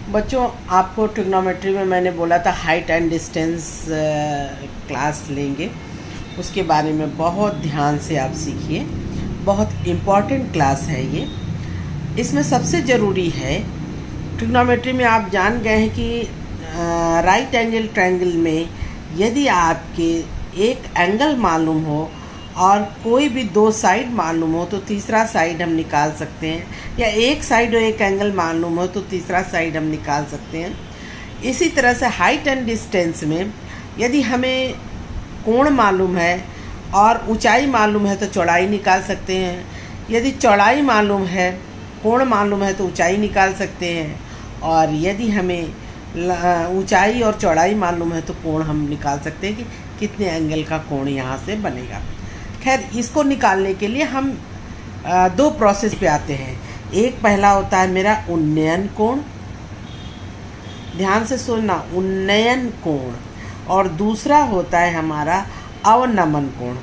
बच्चों, आपको ट्रिग्नोमेट्री में मैंने बोला था हाइट एंड डिस्टेंस क्लास लेंगे, उसके बारे में बहुत ध्यान से आप सीखिए। बहुत इम्पॉर्टेंट क्लास है ये। इसमें सबसे ज़रूरी है, ट्रिग्नोमेट्री में आप जान गए हैं कि राइट एंगल ट्रायंगल में यदि आपके एक एंगल मालूम हो और कोई भी दो साइड मालूम हो तो तीसरा साइड हम निकाल सकते हैं, या एक साइड और एक एंगल मालूम हो तो तीसरा साइड हम निकाल सकते हैं। इसी तरह से हाइट एंड डिस्टेंस में यदि हमें कोण मालूम है और ऊंचाई मालूम है तो चौड़ाई निकाल सकते हैं। यदि चौड़ाई मालूम है, कोण मालूम है तो ऊंचाई निकाल सकते हैं, और यदि हमें ऊंचाई और चौड़ाई मालूम है तो कोण हम निकाल सकते हैं कि कितने एंगल का कोण यहाँ से बनेगा। खैर, इसको निकालने के लिए हम दो प्रोसेस पे आते हैं। एक पहला होता है मेरा उन्नयन कोण, ध्यान से सुनना, उन्नयन कोण, और दूसरा होता है हमारा अवनमन कोण।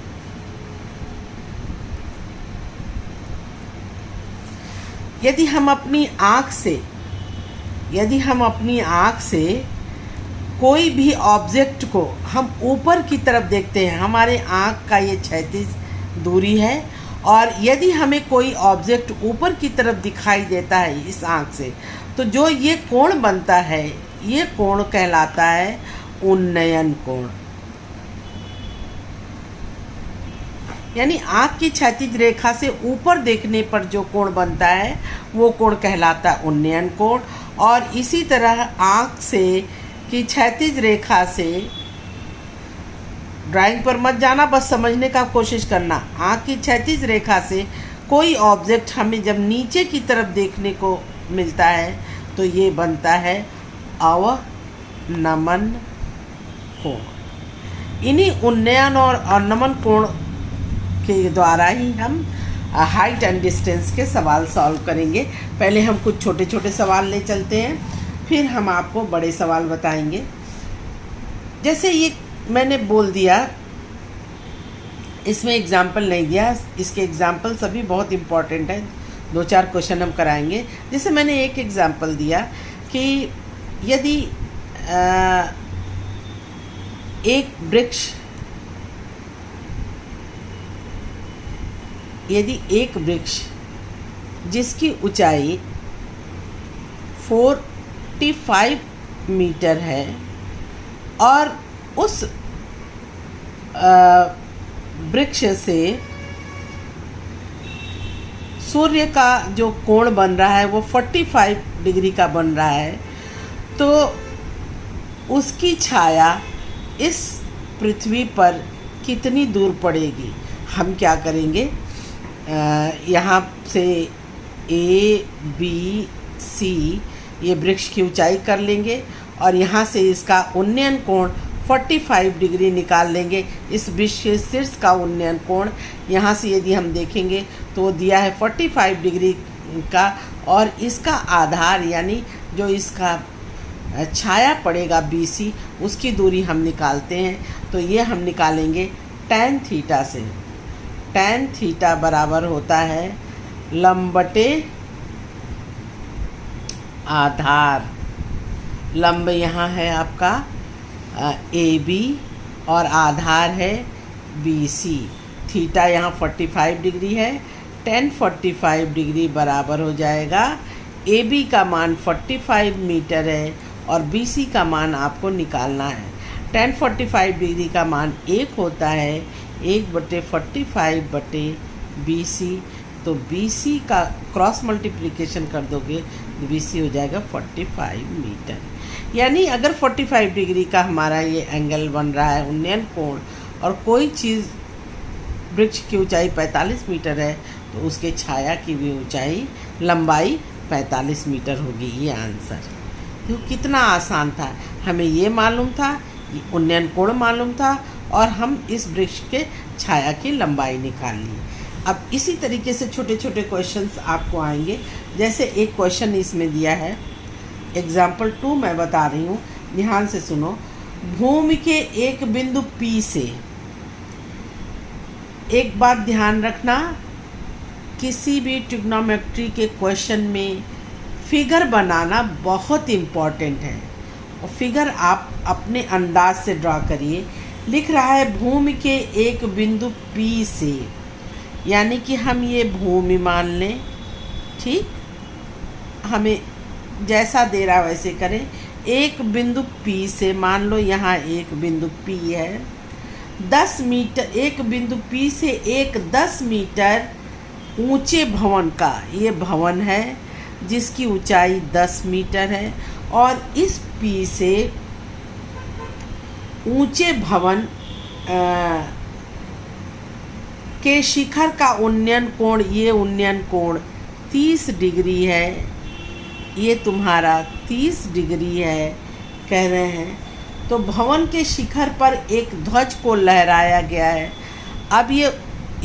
यदि हम अपनी आँख से कोई भी ऑब्जेक्ट को हम ऊपर की तरफ देखते हैं, हमारे आँख का ये क्षैतिज दूरी है, और यदि हमें कोई ऑब्जेक्ट ऊपर की तरफ दिखाई देता है इस आँख से, तो जो ये कोण बनता है, ये कोण कहलाता है उन्नयन कोण। यानी आँख की क्षैतिज रेखा से ऊपर देखने पर जो कोण बनता है वो कोण कहलाता है उन्नयन कोण। और इसी तरह आँख से की क्षैतिज रेखा से, ड्राइंग पर मत जाना, बस समझने का कोशिश करना। आँख की क्षैतिज रेखा से कोई ऑब्जेक्ट हमें जब नीचे की तरफ देखने को मिलता है तो ये बनता है अवनमन कोण। इन्हीं उन्नयन और अवनमन कोण के द्वारा ही हम हाइट एंड डिस्टेंस के सवाल सॉल्व करेंगे। पहले हम कुछ छोटे छोटे सवाल ले चलते हैं, फिर हम आपको बड़े सवाल बताएंगे। जैसे ये मैंने बोल दिया, इसमें एग्जाम्पल नहीं दिया, इसके एग्जाम्पल सभी बहुत इम्पॉर्टेंट हैं, दो चार क्वेश्चन हम कराएंगे। जैसे मैंने एक एग्जाम्पल दिया कि यदि एक वृक्ष जिसकी ऊंचाई 45 मीटर है और उस वृक्ष से सूर्य का जो कोण बन रहा है वो 45 डिग्री का बन रहा है, तो उसकी छाया इस पृथ्वी पर कितनी दूर पड़ेगी। हम क्या करेंगे, यहाँ से ए बी सी ये वृक्ष की ऊंचाई कर लेंगे और यहाँ से इसका उन्नयन कोण 45 डिग्री निकाल लेंगे। इस वृक्ष के शीर्ष का उन्नयन कोण यहाँ से यदि हम देखेंगे तो दिया है 45 डिग्री का, और इसका आधार यानी जो इसका छाया पड़ेगा BC, उसकी दूरी हम निकालते हैं। तो ये हम निकालेंगे tan थीटा से। tan थीटा बराबर होता है लंब बटे आधार। लंब यहाँ है आपका AB और आधार है BC। थीटा यहाँ 45 डिग्री है, tan 45 डिग्री बराबर हो जाएगा, AB का मान 45 मीटर है और BC का मान आपको निकालना है। tan 45 डिग्री का मान 1 होता है, 1/45 बटे BC। तो BC का क्रॉस मल्टीप्लिकेशन कर दोगे तो BC हो जाएगा 45 मीटर। यानी अगर 45 डिग्री का हमारा ये एंगल बन रहा है उन्नयन कोण, और कोई चीज़ वृक्ष की ऊंचाई 45 मीटर है तो उसके छाया की भी ऊंचाई लंबाई 45 मीटर होगी। ये आंसर। तो कितना आसान था, हमें ये मालूम था, उन्नयन कोण मालूम था, और हम इस वृक्ष के छाया की लंबाई निकाल ली। अब इसी तरीके से छोटे छोटे क्वेश्चंस आपको आएंगे। जैसे एक क्वेश्चन इसमें दिया है, एग्जाम्पल 2 मैं बता रही हूँ, ध्यान से सुनो। भूमि के एक बिंदु P से, एक बात ध्यान रखना, किसी भी ट्रिग्नोमेट्री के क्वेश्चन में फिगर बनाना बहुत इम्पॉर्टेंट है और फिगर आप अपने अंदाज से ड्रा करिए। लिख रहा है भूमि के एक बिंदु P से, यानी कि हम ये भूमि मान लें, ठीक, हमें जैसा दे रहा वैसे करें। एक बिंदु P से, मान लो यहाँ एक बिंदु P है, 10 मीटर, एक बिंदु P से एक 10 मीटर ऊंचे भवन का ये भवन है जिसकी ऊंचाई 10 मीटर है, और इस P से ऊंचे भवन के शिखर का उन्नयन कोण, ये उन्नयन कोण 30 डिग्री है, ये तुम्हारा 30 डिग्री है कह रहे हैं। तो भवन के शिखर पर एक ध्वज को लहराया गया है। अब ये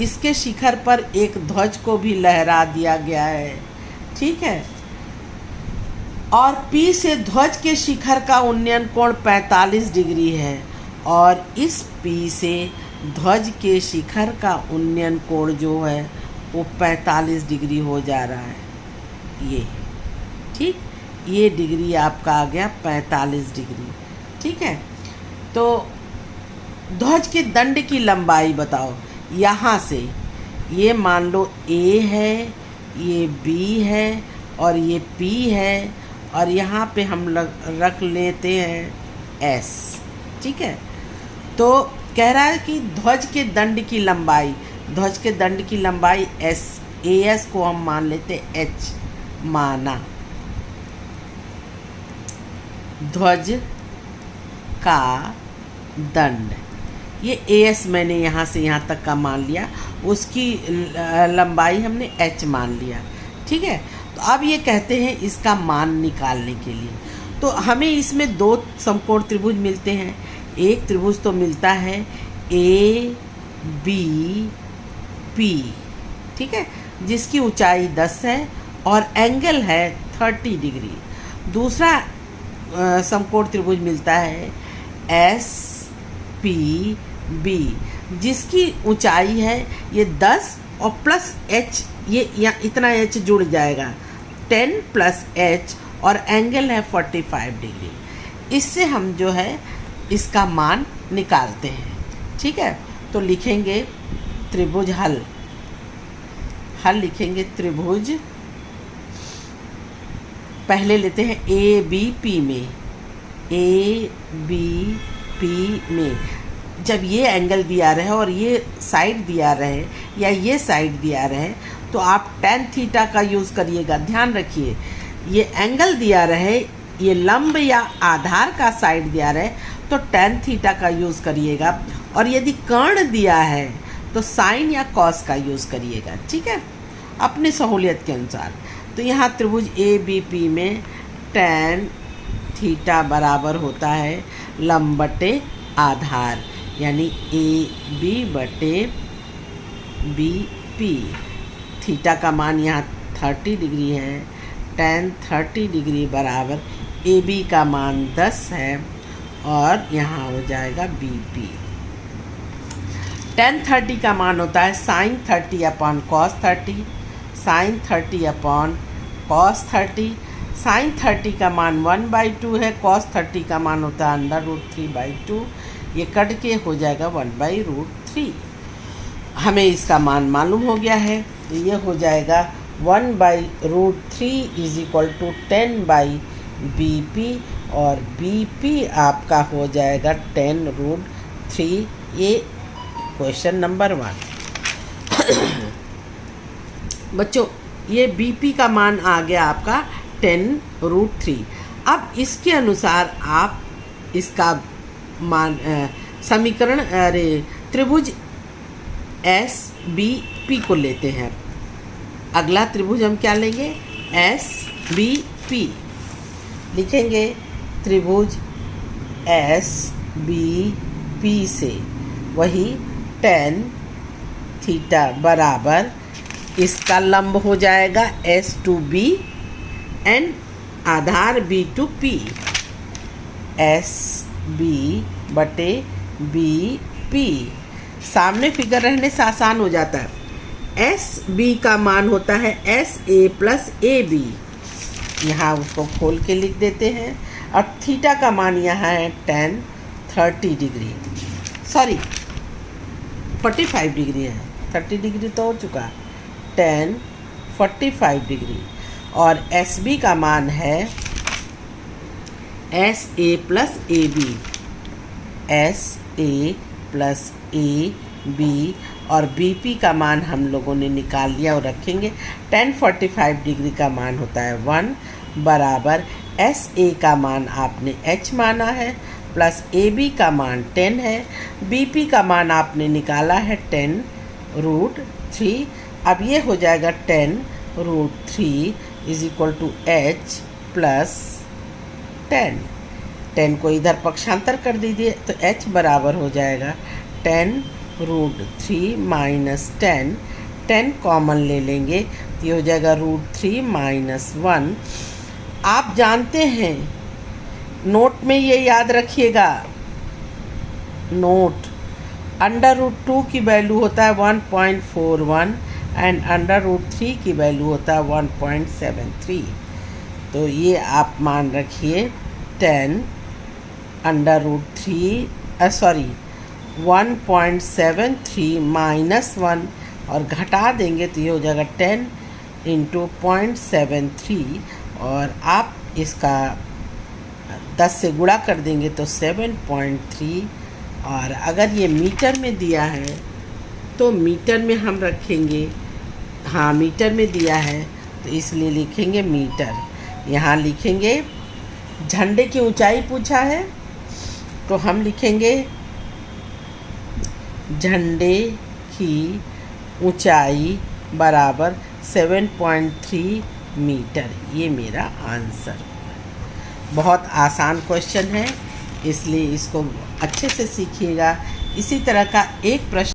इसके शिखर पर एक ध्वज को भी लहरा दिया गया है, ठीक है। और P से ध्वज के शिखर का उन्नयन कोण 45 डिग्री है, और इस P से ध्वज के शिखर का उन्नयन कोण जो है वो 45 डिग्री हो जा रहा है, ये, ठीक, ये डिग्री आपका आ गया 45 डिग्री, ठीक है। तो ध्वज के दंड की लंबाई बताओ। यहाँ से ये मान लो A है, ये B है और ये P है, और यहाँ पे हम रख लेते हैं S, ठीक है। तो कह रहा है कि ध्वज के दंड की लंबाई, ध्वज के दंड की लंबाई S, AS को हम मान लेते H माना। ध्वज का दंड, ये AS मैंने यहाँ से यहाँ तक का मान लिया, उसकी लंबाई हमने H मान लिया, ठीक है। तो अब ये कहते हैं इसका मान निकालने के लिए, तो हमें इसमें दो समकोण त्रिभुज मिलते हैं। एक त्रिभुज तो मिलता है ABP, ठीक है, जिसकी ऊंचाई 10 है और एंगल है 30 डिग्री। दूसरा समकोण त्रिभुज मिलता है SPB, जिसकी ऊंचाई है ये 10 और प्लस H, ये यहाँ इतना H जुड़ जाएगा, 10 प्लस H, और एंगल है 45 डिग्री। इससे हम जो है इसका मान निकालते हैं, ठीक है। तो लिखेंगे त्रिभुज हल लिखेंगे त्रिभुज, पहले लेते हैं ABP में, ABP में जब ये एंगल दिया रहे और ये साइड दिया रहे या ये साइड दिया रहे तो आप tan थीटा का यूज़ करिएगा। ध्यान रखिए, ये एंगल दिया रहे, ये लंब या आधार का साइड दिया रहे तो tan थीटा का यूज़ करिएगा, और यदि कर्ण दिया है तो साइन या कॉस का यूज़ करिएगा, ठीक है, अपनी सहूलियत के अनुसार। तो यहाँ त्रिभुज ABP में tan थीटा बराबर होता है लंब बटे आधार, यानी AB बटे BP। थीटा का मान यहाँ 30 डिग्री है, tan 30 डिग्री बराबर AB का मान 10 है, और यहाँ हो जाएगा BP। tan 30 का मान होता है sin 30 upon cos 30, sin 30 upon cos 30। sin 30 का मान 1/2 है, cos 30 का मान होता है √3/2, ये कट के हो जाएगा 1/√3। हमें इसका मान मालूम हो गया है, तो ये हो जाएगा 1/√3 = 10/BP, और BP आपका हो जाएगा 10√3। ये क्वेश्चन नंबर 1। बच्चों, ये BP का मान आ गया आपका 10√3। अब इसके अनुसार आप इसका मान समीकरण, अरे त्रिभुज SBP को लेते हैं। अगला त्रिभुज हम क्या लेंगे? SBP। लिखेंगे त्रिभुज SBP से वही tan थीटा बराबर इसका लंब हो जाएगा S to B and Aadhaar B to P, SB बटे BP। सामने फिगर रहने से आसान हो जाता है। SB का मान होता है SA प्लस AB, यहाँ उसको खोल के लिख देते हैं। अब थीटा का मान यहाँ है 10 30 डिग्री, सॉरी 45 डिग्री है, 30 डिग्री तो हो चुका, 10 45 डिग्री। और एस बी का मान है S A plus A B, S A plus A B, और बी पी का मान हम लोगों ने निकाल लिया और रखेंगे। 10 45 डिग्री का मान होता है 1 बराबर एस ए का मान आपने h माना है प्लस ए बी का मान 10 है, बी पी का मान आपने निकाला है 10√3। अब ये हो जाएगा 10√3 is equal to h plus 10 को इधर पक्षांतर कर दीजिए तो h बराबर हो जाएगा 10√3 माइनस 10 कॉमन ले लेंगे तो ये हो जाएगा √3 माइनस 1। आप जानते हैं, नोट में ये याद रखिएगा, नोट √2 की वैल्यू होता है 1.41 एंड √3 की वैल्यू होता है 1.73। तो ये आप मान रखिए 10 √3 सॉरी 1.73 माइनस 1 और घटा देंगे तो ये हो जाएगा 10 इंटू 0.73 और आप इसका 10 से गुणा कर देंगे तो 7.3। और अगर ये मीटर में दिया है तो मीटर में हम रखेंगे, हाँ मीटर में दिया है तो इसलिए लिखेंगे मीटर। यहाँ लिखेंगे झंडे की ऊंचाई पूछा है तो हम लिखेंगे झंडे की ऊंचाई बराबर 7.3 मीटर। ये मेरा आंसर। बहुत आसान क्वेश्चन है, इसलिए इसको अच्छे से सीखिएगा। इसी तरह का एक प्रश्न